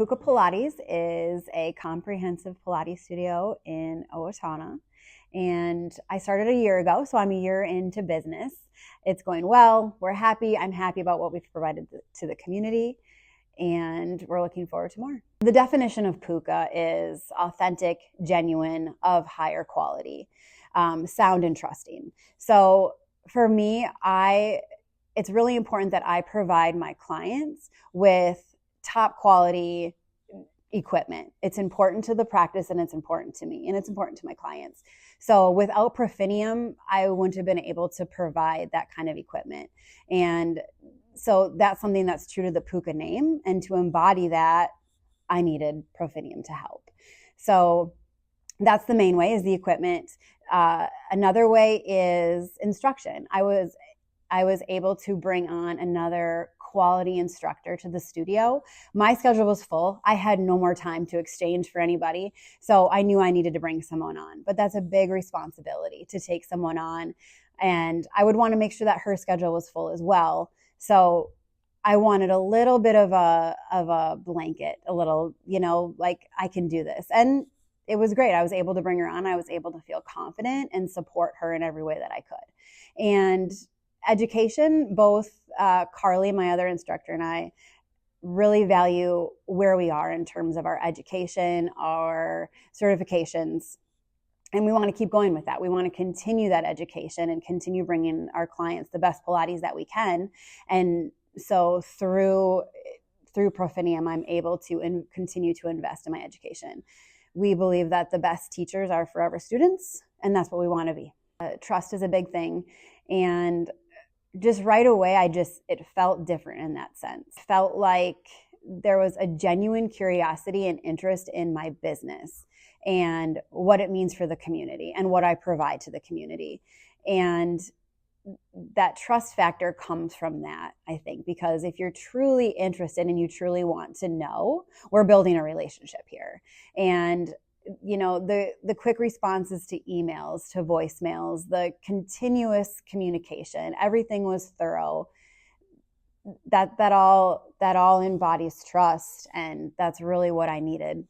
Pukka Pilates is a comprehensive Pilates studio in Owatonna. And I started a year ago, so I'm a year into business. It's going well. We're happy. I'm happy about what we've provided to the community, and we're looking forward to more. The definition of Pukka is authentic, genuine, of higher quality, sound and trusting. So for me, it's really important that I provide my clients with top quality equipment. It's important to the practice, and it's important to me, and it's important to my clients. So without Profinium, I wouldn't have been able to provide that kind of equipment. And so that's something that's true to the Pukka name. And to embody that, I needed Profinium to help. So that's the main way, is the equipment. Another way is instruction. I was able to bring on another quality instructor to the studio. My schedule was full. I had no more time to exchange for anybody. So I knew I needed to bring someone on, but that's a big responsibility to take someone on. And I would want to make sure that her schedule was full as well. So I wanted a little bit of a blanket, a little, like, I can do this. And it was great. I was able to bring her on. I was able to feel confident and support her in every way that I could. And education, both Carly, my other instructor, and I really value where we are in terms of our education, our certifications, and we want to keep going with that. We want to continue that education and continue bringing our clients the best Pilates that we can. And so through Profinium, I'm able to continue to invest in my education. We believe that the best teachers are forever students, and that's what we want to be. Trust is a big thing. And just right away, it felt different in that sense. Felt like there was a genuine curiosity and interest in my business and what it means for the community and what I provide to the community. And that trust factor comes from that, I think, because if you're truly interested and you truly want to know, we're building a relationship here. And the quick responses to emails, to voicemails, the continuous communication, everything was thorough. That all embodies trust, and that's really what I needed.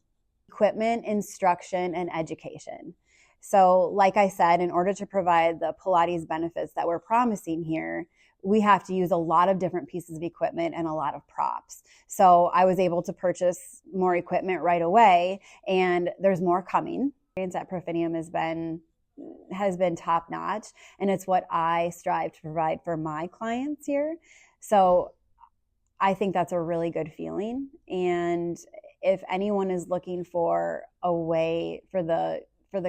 Equipment, instruction, and education. So like I said, in order to provide the Pilates benefits that we're promising here, we have to use a lot of different pieces of equipment and a lot of props. So I was able to purchase more equipment right away, and there's more coming. Experience at Profinium has been top notch, and it's what I strive to provide for my clients here. So I think that's a really good feeling. And if anyone is looking for a way for the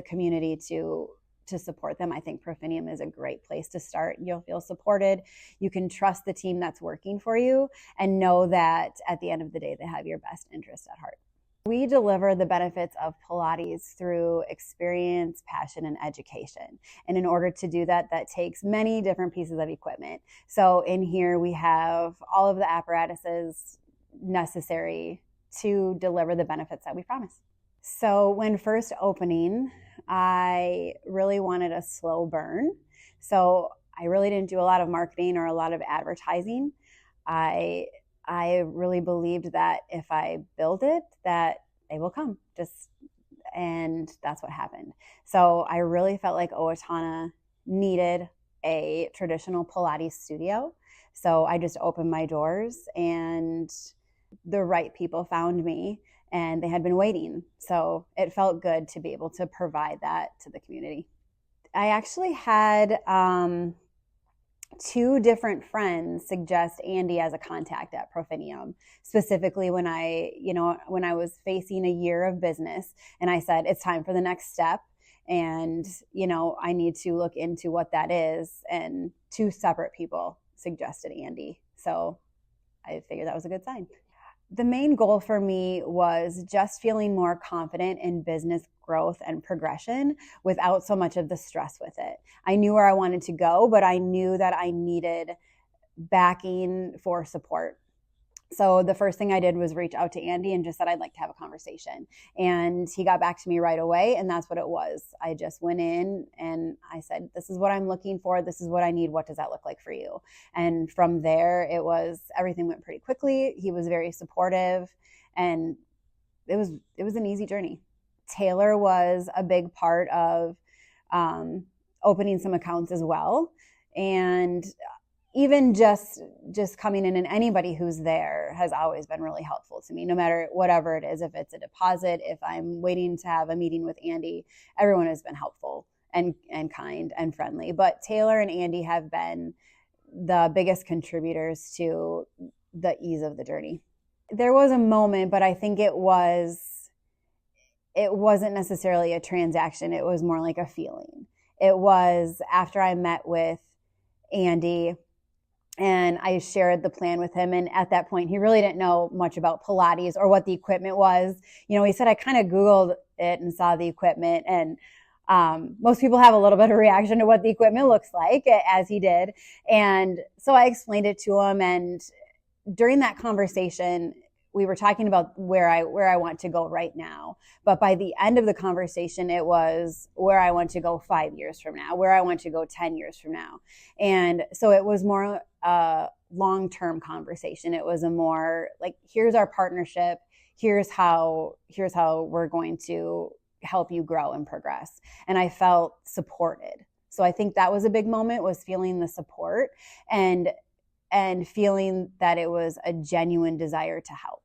community to support them, I think Profinium is a great place to start. You'll feel supported. You can trust the team that's working for you and know that at the end of the day, they have your best interest at heart. We deliver the benefits of Pilates through experience, passion, and education. And in order to do that, that takes many different pieces of equipment. So in here, we have all of the apparatuses necessary to deliver the benefits that we promise. So when first opening, I really wanted a slow burn. So I really didn't do a lot of marketing or a lot of advertising. I really believed that if I build it, that they will come. And that's what happened. So I really felt like Owatonna needed a traditional Pilates studio. So I just opened my doors, and the right people found me, and they had been waiting. So it felt good to be able to provide that to the community. I actually had two different friends suggest Andy as a contact at Profinium, specifically when I was facing a year of business, and I said, it's time for the next step. And, I need to look into what that is. And two separate people suggested Andy. So I figured that was a good sign. The main goal for me was just feeling more confident in business growth and progression without so much of the stress with it. I knew where I wanted to go, but I knew that I needed backing for support. So the first thing I did was reach out to Andy and just said, I'd like to have a conversation. And he got back to me right away. And that's what it was. I just went in and I said, this is what I'm looking for. This is what I need. What does that look like for you? And from there, everything went pretty quickly. He was very supportive. And was an easy journey. Taylor was a big part of opening some accounts as well. And even just coming in, and anybody who's there has always been really helpful to me, no matter whatever it is. If it's a deposit, if I'm waiting to have a meeting with Andy, everyone has been helpful and kind and friendly. But Taylor and Andy have been the biggest contributors to the ease of the journey. There was a moment, but I think it wasn't necessarily a transaction. It was more like a feeling. It was after I met with Andy and I shared the plan with him. And at that point, he really didn't know much about Pilates or what the equipment was. He said, I kind of Googled it and saw the equipment. And most people have a little bit of reaction to what the equipment looks like, as he did. And so I explained it to him. And during that conversation, we were talking about where I want to go right now. But by the end of the conversation, it was where I want to go 5 years from now, where I want to go 10 years from now. And so it was more a long-term conversation. It was a more like, here's our partnership. Here's how we're going to help you grow and progress. And I felt supported. So I think that was a big moment, was feeling the support and feeling that it was a genuine desire to help.